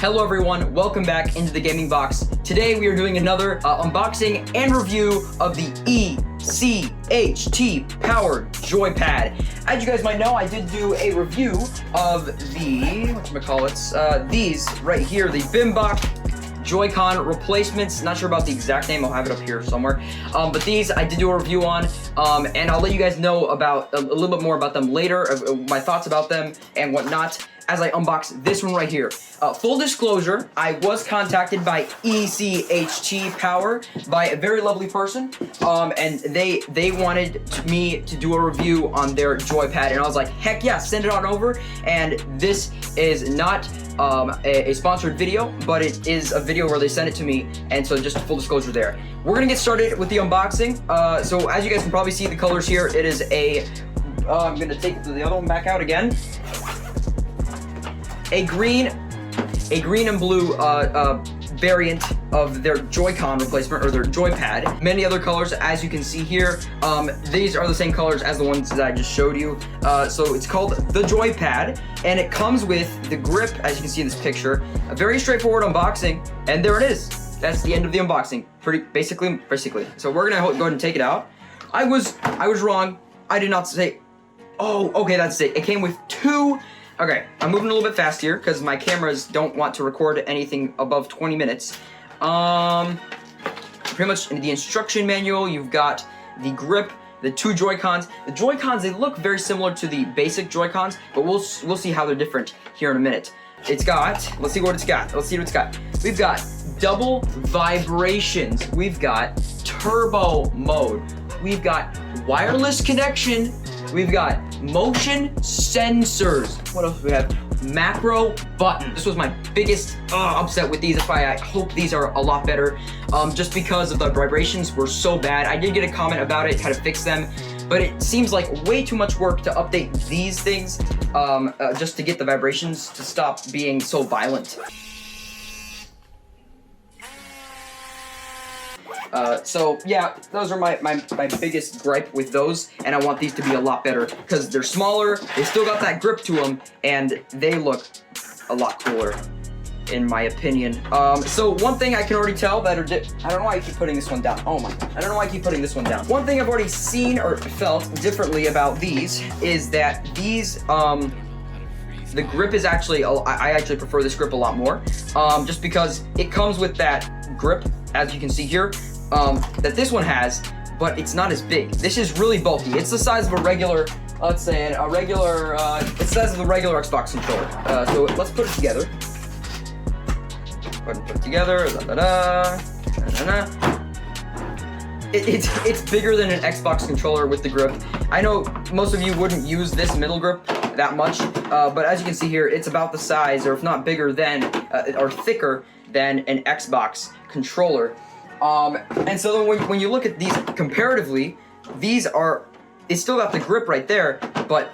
Hello everyone, welcome back into the gaming box. Today we are doing another unboxing and review of the ECHT Power Joypad. As you guys might know, I did do a review of the, these right here, the Bimbok Joy-Con replacements. Not sure about the exact name, I'll have it up here somewhere. But these I did do a review on, and I'll let you guys know about a little bit more about them later, my thoughts about them and whatnot, as I unbox this one right here. Full disclosure, I was contacted by ECHT Power by a very lovely person, and they wanted me to do a review on their Joypad, and I was like, heck yeah, send it on over. And this is not a sponsored video, but it is a video where they sent it to me, and so just full disclosure there. We're gonna get started with the unboxing. So as you guys can probably see the colors here, it is a, I'm gonna take the other one back out again. A green and blue variant of their Joy-Con replacement, or their Joypad. Many other colors, as you can see here. These are the same colors as the ones that I just showed you. So it's called the Joypad, and it comes with the grip, as you can see in this picture. A very straightforward unboxing, and there it is. That's the end of the unboxing. Basically. So we're gonna go ahead and take it out. I was wrong. I did not say. Oh, okay, that's it. It came with two. Okay, I'm moving a little bit fast here because my cameras don't want to record anything above 20 minutes. Pretty much in the instruction manual, you've got the grip, the two Joy-Cons. The Joy-Cons, they look very similar to the basic Joy-Cons, but we'll see how they're different here in a minute. It's got, let's see what it's got. We've got double vibrations. We've got turbo mode. We've got wireless connection. We've got motion sensors. What else do we have? Macro button. This was my biggest upset with these. That's why I hope these are a lot better. Just because of the vibrations were so bad. I did get a comment about it, how to fix them, but it seems like way too much work to update these things just to get the vibrations to stop being so violent. So yeah, those are my biggest gripe with those, and I want these to be a lot better because they're smaller, they still got that grip to them, and they look a lot cooler, in my opinion. So one thing I can already tell that I don't know why I keep putting this one down. Oh my, I don't know why I keep putting this one down. One thing I've already seen or felt differently about these is that these, the grip is actually, I actually prefer this grip a lot more, just because it comes with that grip, as you can see here, that this one has, but it's not as big. This is really bulky. It's the size of a regular, let's say it's the size of the regular Xbox controller. So let's put it together. Go ahead and put it together. It's bigger than an Xbox controller with the grip. I know most of you wouldn't use this middle grip that much, but as you can see here, it's about the size, or if not bigger than, or thicker than an Xbox controller. And so then when you look at these comparatively, they still got the grip right there, but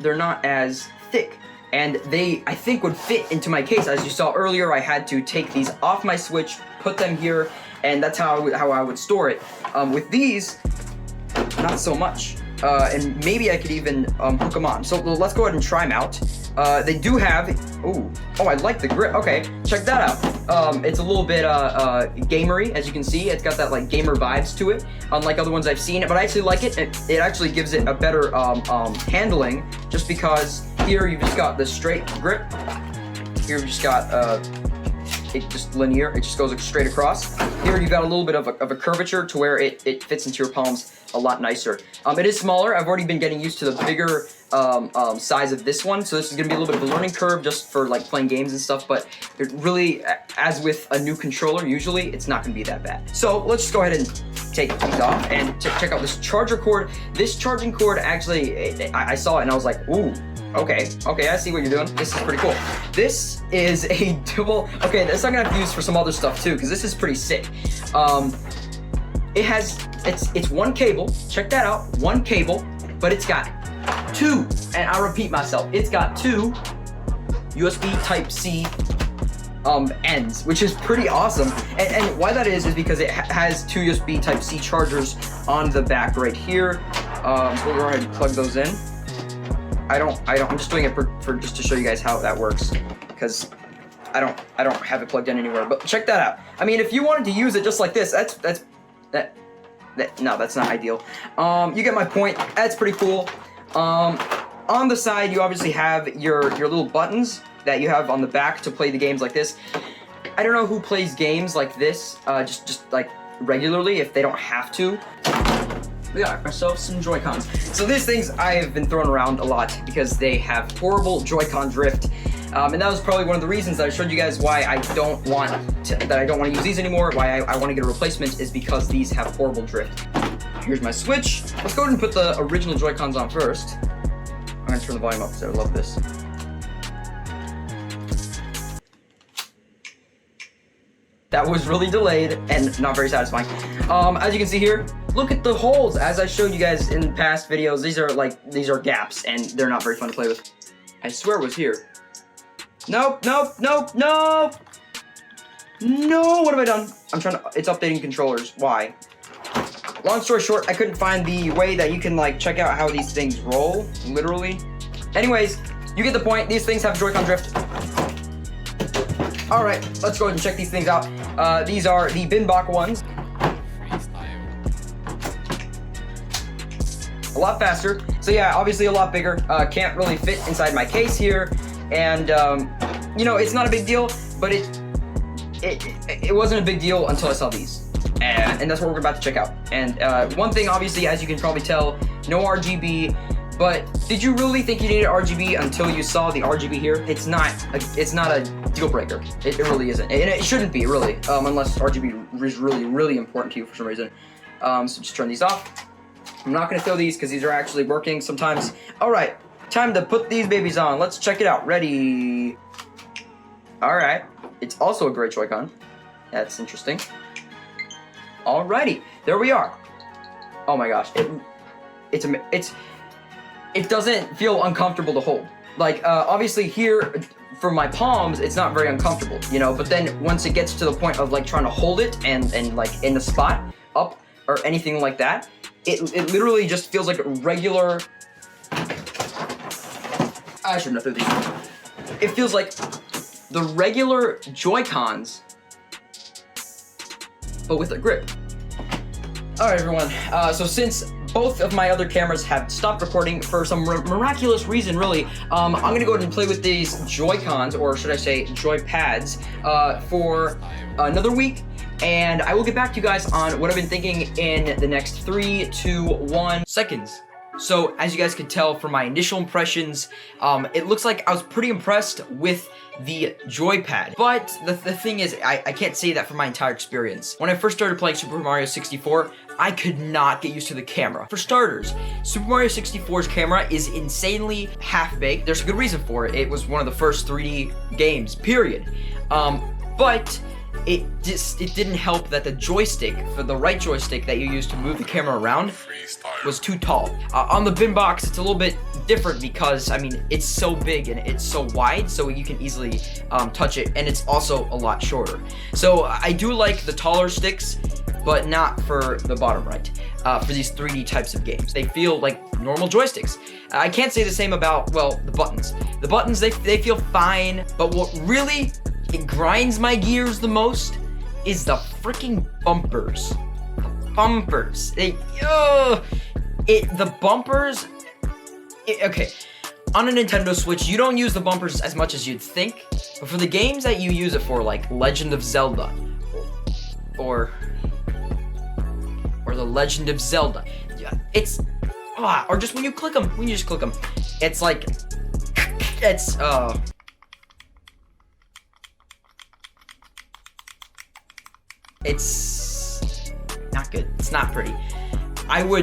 they're not as thick. And they, I think, would fit into my case. As you saw earlier, I had to take these off my Switch, put them here, and that's how I would store it. With these, not so much. And maybe I could even hook them on. So let's go ahead and try them out. They do have, oh, I like the grip. Okay, check that out. It's a little bit gamery, as you can see. It's got that like gamer vibes to it, unlike other ones I've seen. But I actually like it. It actually gives it a better handling, just because here you've just got the straight grip. Here you've just got it just linear. It just goes straight across. Here you've got a little bit of a curvature to where it fits into your palms a lot nicer. It is smaller. I've already been getting used to the bigger size of this one, so this is gonna be a little bit of a learning curve just for like playing games and stuff, but it really, as with a new controller, usually it's not gonna be that bad. So let's just go ahead and take these off and check out this charger cord. This charging cord, actually, I saw it and I was like, ooh, okay, I see what you're doing. This is pretty cool. This is a double, okay, this I'm gonna have to use for some other stuff too, because this is pretty sick. It's one cable, check that out, one cable, but it's got two, and I repeat myself, it's got two USB Type-C ends, which is pretty awesome. And why that is because it has two USB Type-C chargers on the back right here. So we'll go ahead and plug those in. I'm just doing it for just to show you guys how that works, because I don't have it plugged in anywhere, but check that out. I mean, if you wanted to use it just like this, no, that's not ideal. You get my point. That's pretty cool. On the side, you obviously have your little buttons that you have on the back to play the games like this. I don't know who plays games like this, just like regularly if they don't have to. We got ourselves some Joy-Cons. So these things I've been throwing around a lot because they have horrible Joy-Con drift. And that was probably one of the reasons that I showed you guys why I don't want to use these anymore, why I want to get a replacement, is because these have horrible drift. Here's my Switch. Let's go ahead and put the original Joy-Cons on first. I'm gonna turn the volume up because I love this. That was really delayed and not very satisfying. As you can see here, look at the holes. As I showed you guys in past videos, these are gaps and they're not very fun to play with. I swear it was here. Nope, nope, nope, nope. No, what have I done? It's updating controllers. Why? Long story short, I couldn't find the way that you can like check out how these things roll, literally. Anyways, you get the point. These things have Joy-Con drift. All right, let's go ahead and check these things out. These are the Binbach ones. A lot faster. So yeah, obviously a lot bigger. Can't really fit inside my case here. And, you know, it's not a big deal, but it wasn't a big deal until I saw these. And that's what we're about to check out. And one thing, obviously, as you can probably tell, no RGB. But did you really think you needed RGB until you saw the RGB here? It's not a deal breaker. It really isn't, and it shouldn't be really, unless RGB is really, really important to you for some reason. So just turn these off. I'm not gonna throw these because these are actually working sometimes. All right, time to put these babies on. Let's check it out. Ready? All right. It's also a great Joy-Con. That's interesting. Alrighty, there we are. Oh my gosh, it doesn't feel uncomfortable to hold. Like, obviously here, for my palms, it's not very uncomfortable, you know, but then once it gets to the point of like trying to hold it and like in the spot, up, or anything like that, it literally just feels like a regular, I shouldn't have thrown these. It feels like the regular Joy-Cons, but with a grip. All right, everyone, so since both of my other cameras have stopped recording for some miraculous reason, really, I'm gonna go ahead and play with these Joy-Cons, or should I say Joypads, for another week, and I will get back to you guys on what I've been thinking in the next 3, 2, 1 seconds. So, as you guys could tell from my initial impressions, it looks like I was pretty impressed with the Joypad. But the thing is, I can't say that for my entire experience. When I first started playing Super Mario 64, I could not get used to the camera. For starters, Super Mario 64's camera is insanely half-baked. There's a good reason for it. It was one of the first 3D games, period. But it didn't help that the joystick, for the right joystick that you use to move the camera around, was too tall. On the Binbox, it's a little bit different because, I mean, it's so big and it's so wide, so you can easily touch it, and it's also a lot shorter. So I do like the taller sticks, but not for the bottom right, for these 3D types of games. They feel like normal joysticks. I can't say the same about, well, the buttons. The buttons, they feel fine, but what really it grinds my gears the most is the freaking bumpers. Bumpers. The bumpers. Okay, on a Nintendo Switch, you don't use the bumpers as much as you'd think, but for the games that you use it for, like Legend of Zelda, or The Legend of Zelda, it's or just when you click them, it's like it's not good. It's not pretty.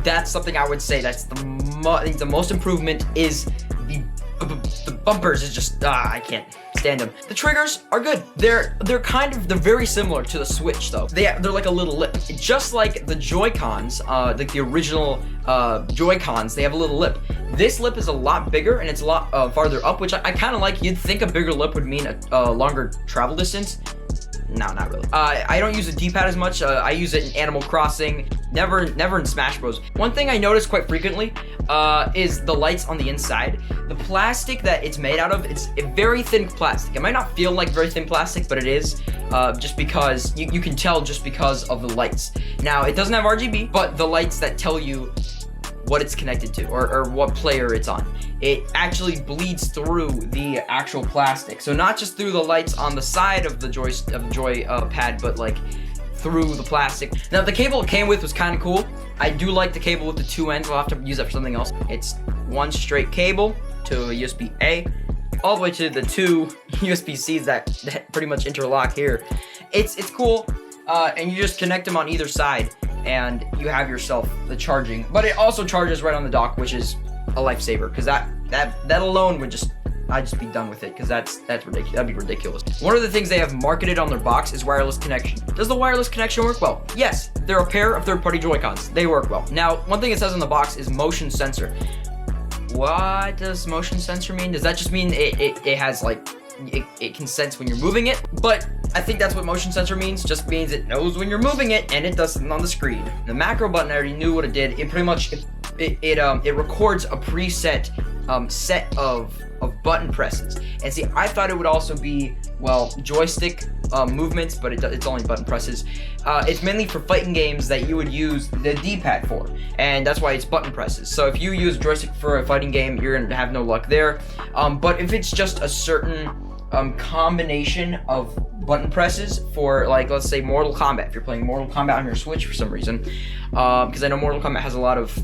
That's something I would say. That's the most improvement is the bumpers. Is just I can't stand them. The triggers are good. They're very similar to the Switch though. They're like a little lip, just like the Joy-Cons, like the original Joy-Cons. They have a little lip. This lip is a lot bigger and it's a lot farther up, which I kind of like. You'd think a bigger lip would mean a longer travel distance. No, not really. I don't use the D-pad as much. I use it in Animal Crossing, never in Smash Bros. One thing I notice quite frequently is the lights on the inside. The plastic that it's made out of, it's a very thin plastic. It might not feel like very thin plastic, but it is, just because you can tell just because of the lights. Now, it doesn't have RGB, but the lights that tell you what it's connected to or what player it's on, it actually bleeds through the actual plastic. So not just through the lights on the side of the Joypad, but like through the plastic. Now, the cable it came with was kind of cool. I do like the cable with the two ends. I'll have to use that for something else. It's one straight cable to a USB-A, all the way to the two USB-Cs that pretty much interlock here. It's cool, and you just connect them on either side, and you have yourself the charging. But it also charges right on the dock, which is a lifesaver, because that alone would I'd just be done with it, because that's ridiculous. That'd be ridiculous. One of the things they have marketed on their box is wireless connection. Does the wireless connection work well? Yes, they're a pair of third-party Joy-Cons. They work well. Now, one thing it says on the box is motion sensor. What does motion sensor mean? Does that just mean it has like, it can sense when you're moving it? But I think that's what motion sensor means. Just means it knows when you're moving it, and it does something on the screen. The macro button, I already knew what it did. It pretty much it records a preset set of button presses. And see, I thought it would also be, well, joystick movements, but it's only button presses. It's mainly for fighting games that you would use the D-pad for, and that's why it's button presses. So if you use joystick for a fighting game, you're gonna have no luck there. But if it's just a certain combination of button presses for, like, let's say Mortal Kombat, if you're playing Mortal Kombat on your Switch for some reason, because I know Mortal Kombat has a lot of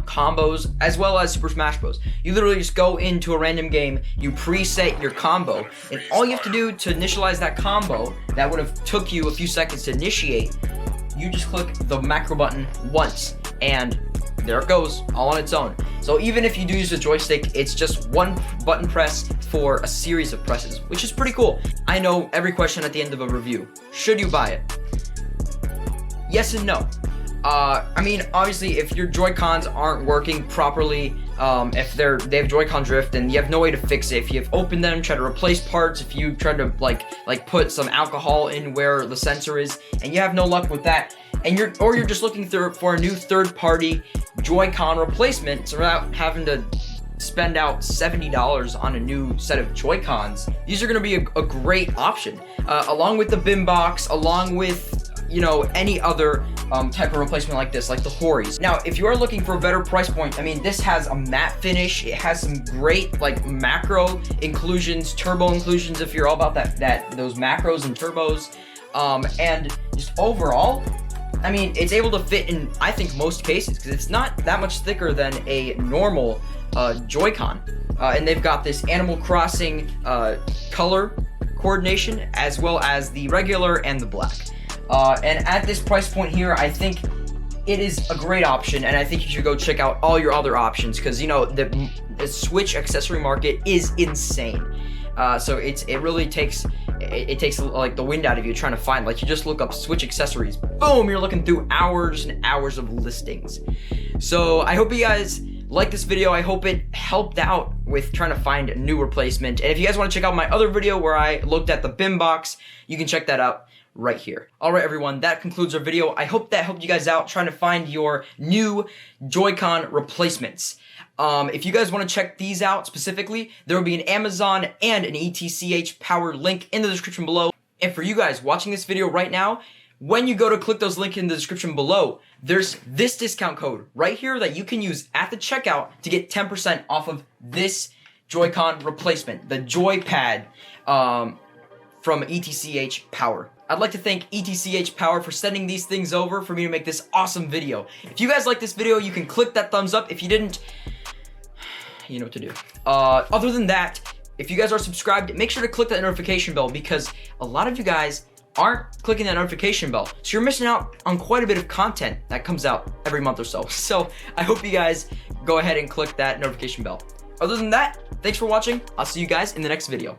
combos, as well as Super Smash Bros. You literally just go into a random game, you preset your combo, and all you have to do to initialize that combo that would have took you a few seconds to initiate, you just click the macro button once, and there it goes, all on its own. So even if you do use a joystick, it's just one button press for a series of presses, which is pretty cool. I know every question at the end of a review. Should you buy it? Yes and no. I mean, obviously, if your Joy-Cons aren't working properly, if they have Joy-Con drift and you have no way to fix it, if you've opened them, try to replace parts, if you try to like put some alcohol in where the sensor is, and you have no luck with that, and you're just looking for a new third-party Joy-Con replacement, so without having to spend out $70 on a new set of Joy-Cons, these are going to be a great option, along with the BIM box, along with, you know, any other type of replacement like this, like the Horis. Now, if you are looking for a better price point, I mean, this has a matte finish. It has some great, like, macro inclusions, turbo inclusions, if you're all about those macros and turbos. And just overall, I mean, it's able to fit in, I think, most cases, because it's not that much thicker than a normal Joy-Con. And they've got this Animal Crossing color coordination, as well as the regular and the black. And at this price point here, I think it is a great option, and I think you should go check out all your other options, because, you know, the Switch accessory market is insane. So it really takes like the wind out of you trying to find, like, you just look up Switch accessories, boom, you're looking through hours and hours of listings. So I hope you guys like this video. I hope it helped out with trying to find a new replacement. And if you guys want to check out my other video where I looked at the BIM box, you can check that out right here. Alright everyone, that concludes our video. I hope that helped you guys out trying to find your new Joy-Con replacements. If you guys want to check these out specifically, there will be an Amazon and an ECHT Power link in the description below. And for you guys watching this video right now, when you go to click those links in the description below, there's this discount code right here that you can use at the checkout to get 10% off of this Joy-Con replacement, the Joypad from ECHT Power. I'd like to thank ECHT Power for sending these things over for me to make this awesome video. If you guys like this video, you can click that thumbs up. If you didn't, you know what to do. Other than that, if you guys are subscribed, make sure to click that notification bell, because a lot of you guys aren't clicking that notification bell. So you're missing out on quite a bit of content that comes out every month or so. So I hope you guys go ahead and click that notification bell. Other than that, thanks for watching. I'll see you guys in the next video.